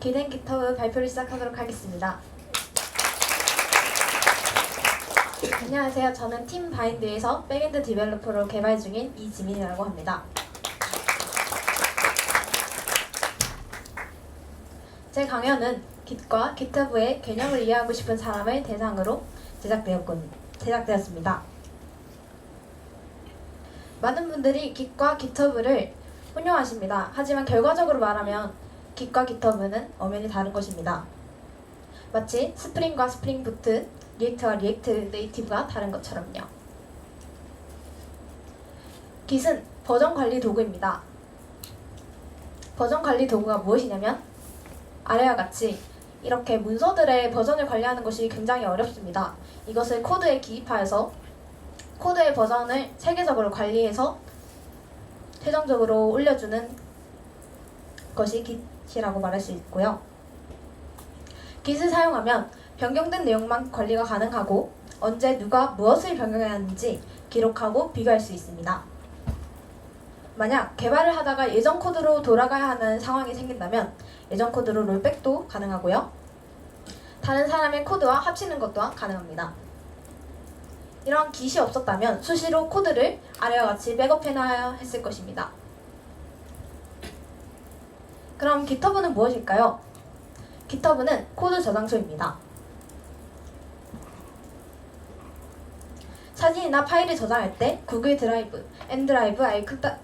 기능 GitHub 발표를 시작하도록 하겠습니다. 안녕하세요. 저는 팀 바인드에서 백엔드 디벨로퍼로 개발 중인 이지민이라고 합니다. 제 강연은 Git과 GitHub의 개념을 이해하고 싶은 사람을 대상으로 제작되었습니다. 많은 분들이 Git과 GitHub를 혼용하십니다. 하지만 결과적으로 말하면 Git과 GitHub는 엄연히 다른 것입니다. 마치 스프링과 스프링 부트, 리액트와 리액트 네이티브가 다른 것처럼요. Git은 버전 관리 도구입니다. 버전 관리 도구가 무엇이냐면 아래와 같이 이렇게 문서들의 버전을 관리하는 것이 굉장히 어렵습니다. 이것을 코드에 기입하여서 코드의 버전을 체계적으로 관리해서 최종적으로 올려주는 것이 Git이라고 말할 수 있고요. Git을 사용하면 변경된 내용만 관리가 가능하고 언제 누가 무엇을 변경해야 하는지 기록하고 비교할 수 있습니다. 만약 개발을 하다가 예전 코드로 돌아가야 하는 상황이 생긴다면 예전 코드로 롤백도 가능하고요. 다른 사람의 코드와 합치는 것 또한 가능합니다. 이러한 Git이 없었다면 수시로 코드를 아래와 같이 백업해놔야 했을 것입니다. 그럼 GitHub는 무엇일까요? GitHub는 코드 저장소입니다. 사진이나 파일을 저장할 때 구글 드라이브, 엔드라이브,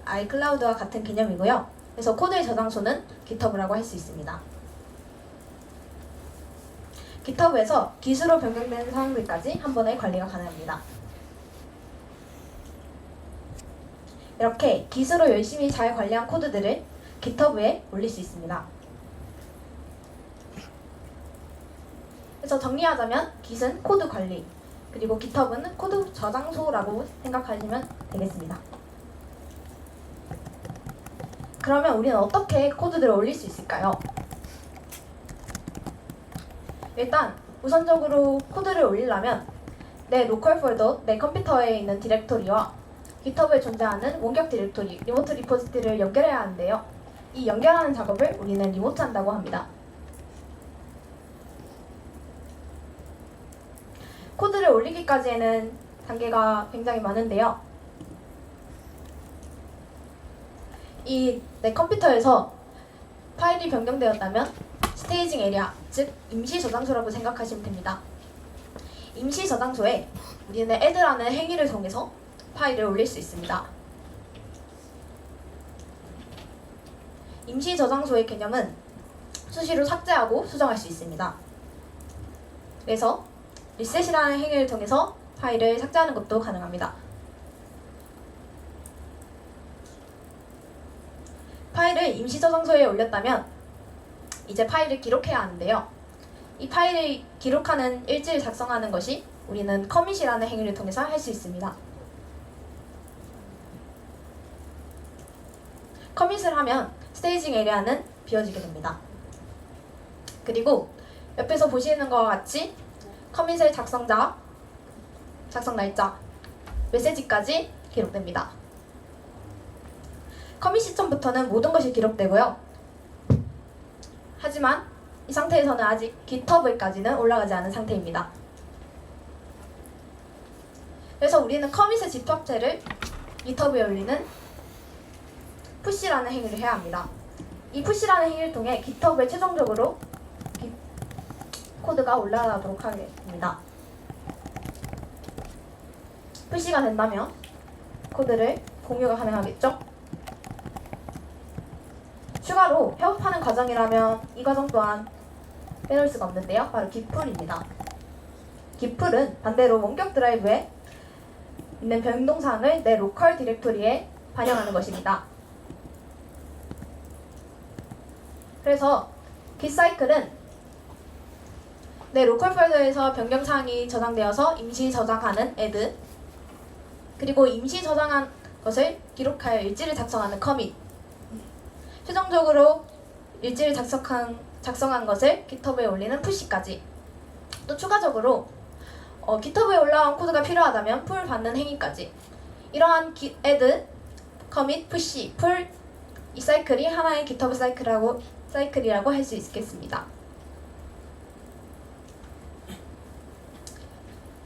아이클라우드와 같은 개념이고요. 그래서 코드의 저장소는 GitHub라고 할 수 있습니다. GitHub에서 Git으로 변경되는 상황들까지 한 번에 관리가 가능합니다. 이렇게 Git으로 열심히 잘 관리한 코드들을 GitHub에 올릴 수 있습니다. 그래서 정리하자면 Git은 코드 관리, 그리고 GitHub는 코드 저장소라고 생각하시면 되겠습니다. 그러면 우리는 어떻게 코드들을 올릴 수 있을까요? 일단 우선적으로 코드를 올리려면 내 로컬 폴더, 내 컴퓨터에 있는 디렉토리와 GitHub에 존재하는 원격 디렉토리, 리모트 리포지터리를 연결해야 하는데요. 이 연결하는 작업을 우리는 리모트 한다고 합니다. 코드를 올리기까지에는 단계가 굉장히 많은데요. 내 컴퓨터에서 파일이 변경되었다면 스테이징 에리아, 즉 임시 저장소라고 생각하시면 됩니다. 임시 저장소에 우리는 add라는 행위를 통해서 파일을 올릴 수 있습니다. 임시 저장소의 개념은 수시로 삭제하고 수정할 수 있습니다. 그래서 리셋이라는 행위를 통해서 파일을 삭제하는 것도 가능합니다. 파일을 임시 저장소에 올렸다면 이제 파일을 기록해야 하는데요. 이 파일을 기록하는 일지를 작성하는 것이 우리는 커밋이라는 행위를 통해서 할 수 있습니다. 커밋을 하면 스테이징 에리아는 비워지게 됩니다. 그리고 옆에서 보시는 것과 같이 커밋의 작성자, 작성 날짜, 메시지까지 기록됩니다. 커밋 시점부터는 모든 것이 기록되고요. 하지만 이 상태에서는 아직 GitHub까지는 올라가지 않은 상태입니다. 그래서 우리는 커밋의 집합체를 GitHub에 올리는 푸시라는 행위를 해야 합니다. 이 푸시라는 행위를 통해 GitHub에 최종적으로 코드가 올라가도록 하겠습니다. 푸시가 된다면 코드를 공유가 가능하겠죠? 추가로 협업하는 과정이라면 이 과정 또한 빼놓을 수가 없는데요. 바로 Git풀입니다. Git풀은 반대로 원격 드라이브에 있는 변동사항을 내 로컬 디렉토리에 반영하는 것입니다. 그래서 Git사이클은 내 로컬 폴더에서 변경사항이 저장되어서 임시 저장하는 add, 그리고 임시 저장한 것을 기록하여 일지를 작성하는 commit, 최종적으로 일지를 작성한 것을 GitHub에 올리는 push까지, 또 추가적으로 GitHub에 올라온 코드가 필요하다면 pull 받는 행위까지, 이러한 add, commit, push, pull 이 사이클이 하나의 GitHub 사이클이라고 할 수 있겠습니다.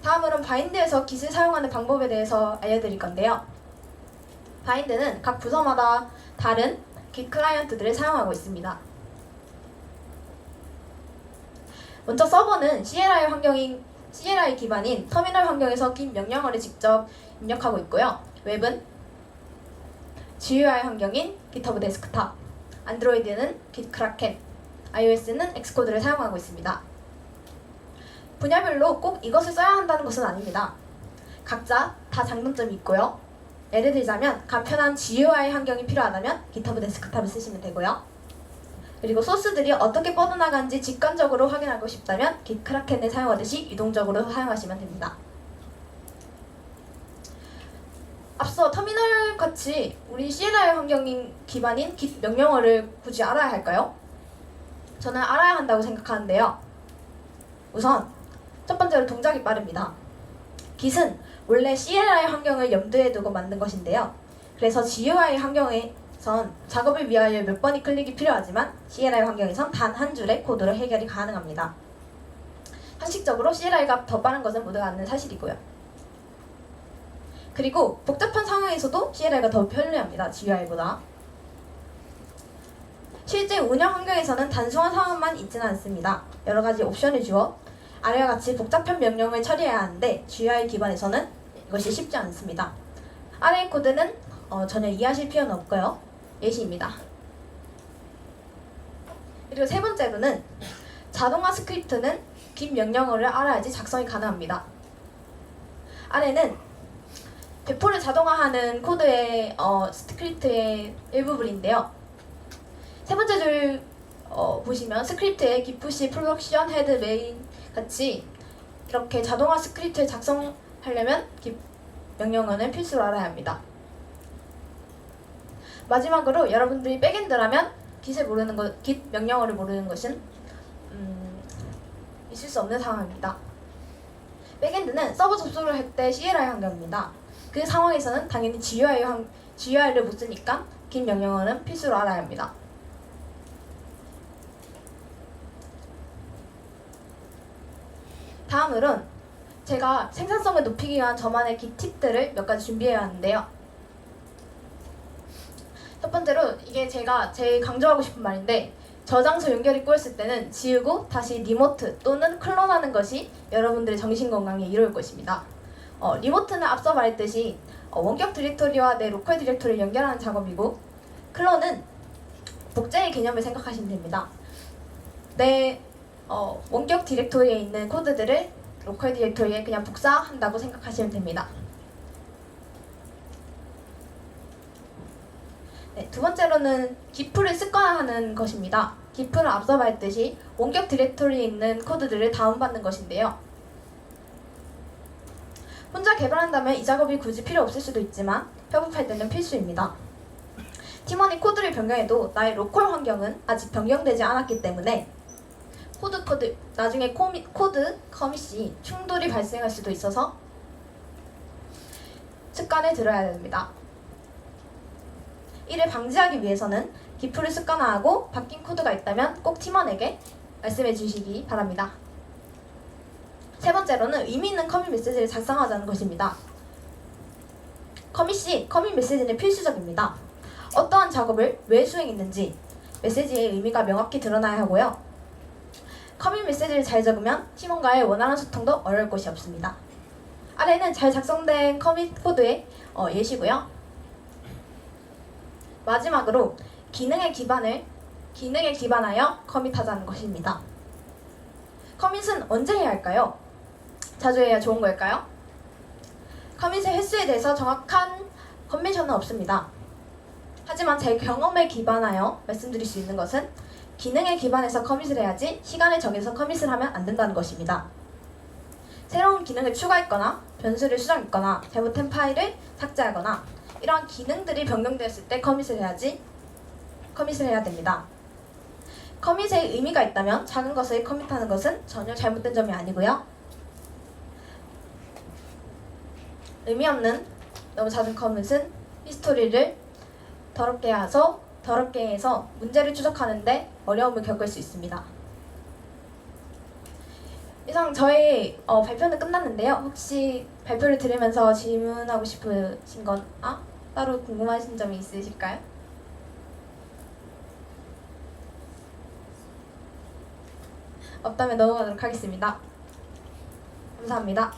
다음으로는 바인드에서 Git을 사용하는 방법에 대해서 알려드릴 건데요. 바인드는 각 부서마다 다른 Git 클라이언트들을 사용하고 있습니다. 먼저 서버는 CLI 기반인 터미널 환경에서 Git 명령어를 직접 입력하고 있고요. 웹은 GUI 환경인 GitHub 데스크탑, 안드로이드는 Git kraken, iOS는 엑스코드를 사용하고 있습니다. 분야별로 꼭 이것을 써야 한다는 것은 아닙니다. 각자 다 장단점이 있고요. 예를 들자면 간편한 GUI 환경이 필요하다면 GitHub 데스크탑을 쓰시면 되고요. 그리고 소스들이 어떻게 뻗어나가는지 직관적으로 확인하고 싶다면 Git kraken을 사용하듯이 유동적으로 사용하시면 됩니다. 앞서 터미널 같이 우리 CLI 환경인 기반인 Git 명령어를 굳이 알아야 할까요? 저는 알아야 한다고 생각하는데요. 우선 첫 번째로 동작이 빠릅니다. Git은 원래 CLI 환경을 염두에 두고 만든 것인데요. 그래서 GUI 환경에선 작업을 위하여 몇 번의 클릭이 필요하지만 CLI 환경에선 단 한 줄의 코드로 해결이 가능합니다. 상식적으로 CLI가 더 빠른 것은 모두가 아는 사실이고요. 그리고 복잡한 상황에서도 CLI가 더 편리합니다. GUI보다. 실제 운영 환경에서는 단순한 상황만 있지는 않습니다. 여러 가지 옵션을 주어 아래와 같이 복잡한 명령을 처리해야 하는데 GUI 기반에서는 이것이 쉽지 않습니다. 아래의 코드는 전혀 이해하실 필요는 없고요. 예시입니다. 그리고 세 번째로는 자동화 스크립트는 Git 명령어를 알아야지 작성이 가능합니다. 아래는 배포를 자동화하는 코드의 스크립트의 일부분인데요. 세 번째 줄 보시면 스크립트에 git push production head main 같이 이렇게 자동화 스크립트를 작성하려면 git 명령어는 필수로 알아야 합니다. 마지막으로 여러분들이 백엔드라면 git 명령어를 모르는 것은 있을 수 없는 상황입니다. 백엔드는 서버 접속을 할 때 CLI 환경입니다. 그 상황에서는 당연히 GUI를 못 쓰니까 git 명령어는 필수로 알아야 합니다. 다음으로는 제가 생산성을 높이기 위한 저만의 Git 팁들을 몇 가지 준비해 왔는데요. 첫 번째로 이게 제가 제일 강조하고 싶은 말인데 저장소 연결이 꼬였을 때는 지우고 다시 리모트 또는 클론하는 것이 여러분들의 정신건강에 이로울 것입니다. 리모트는 앞서 말했듯이 원격 디렉토리와 내 로컬 디렉토리를 연결하는 작업이고 클론은 복제의 개념을 생각하시면 됩니다. 내 원격 디렉토리에 있는 코드들을 로컬 디렉토리에 그냥 복사한다고 생각하시면 됩니다. 네, 두 번째로는 git풀을 습관화하는 것입니다. git풀은 앞서 말했듯이 원격 디렉토리에 있는 코드들을 다운받는 것인데요. 혼자 개발한다면 이 작업이 굳이 필요 없을 수도 있지만 협업할 때는 필수입니다. 팀원이 코드를 변경해도 나의 로컬 환경은 아직 변경되지 않았기 때문에 나중에 코드 커밋이 충돌이 발생할 수도 있어서 습관을 들어야 됩니다. 이를 방지하기 위해서는 git풀을 습관화하고 바뀐 코드가 있다면 꼭 팀원에게 말씀해 주시기 바랍니다. 세 번째로는 의미 있는 커밋 메시지를 작성하자는 것입니다. 커밋 메시지는 필수적입니다. 어떠한 작업을 왜 수행했는지 메시지의 의미가 명확히 드러나야 하고요. 커밋 메시지를 잘 적으면 팀원과의 원활한 소통도 어려울 것이 없습니다. 아래는 잘 작성된 커밋 코드의 예시고요. 마지막으로 기능에 기반하여 커밋하자는 것입니다. 커밋은 언제 해야 할까요? 자주 해야 좋은 걸까요? 커밋의 횟수에 대해서 정확한 컨벤션은 없습니다. 하지만 제 경험에 기반하여 말씀드릴 수 있는 것은 기능에 기반해서 커밋을 해야지 시간을 정해서 커밋을 하면 안 된다는 것입니다. 새로운 기능을 추가했거나 변수를 수정했거나 잘못된 파일을 삭제하거나 이러한 기능들이 변경되었을 때 커밋을 해야 됩니다. 커밋에 의미가 있다면 작은 것을 커밋하는 것은 전혀 잘못된 점이 아니고요. 의미 없는 너무 작은 커밋은 히스토리를 더럽게 해서 더럽게 해서 문제를 추적하는데 어려움을 겪을 수 있습니다. 이상 저희 발표는 끝났는데요. 혹시 발표를 들으면서 질문하고 싶으신 건 따로 궁금하신 점이 있으실까요? 없다면 넘어가도록 하겠습니다. 감사합니다.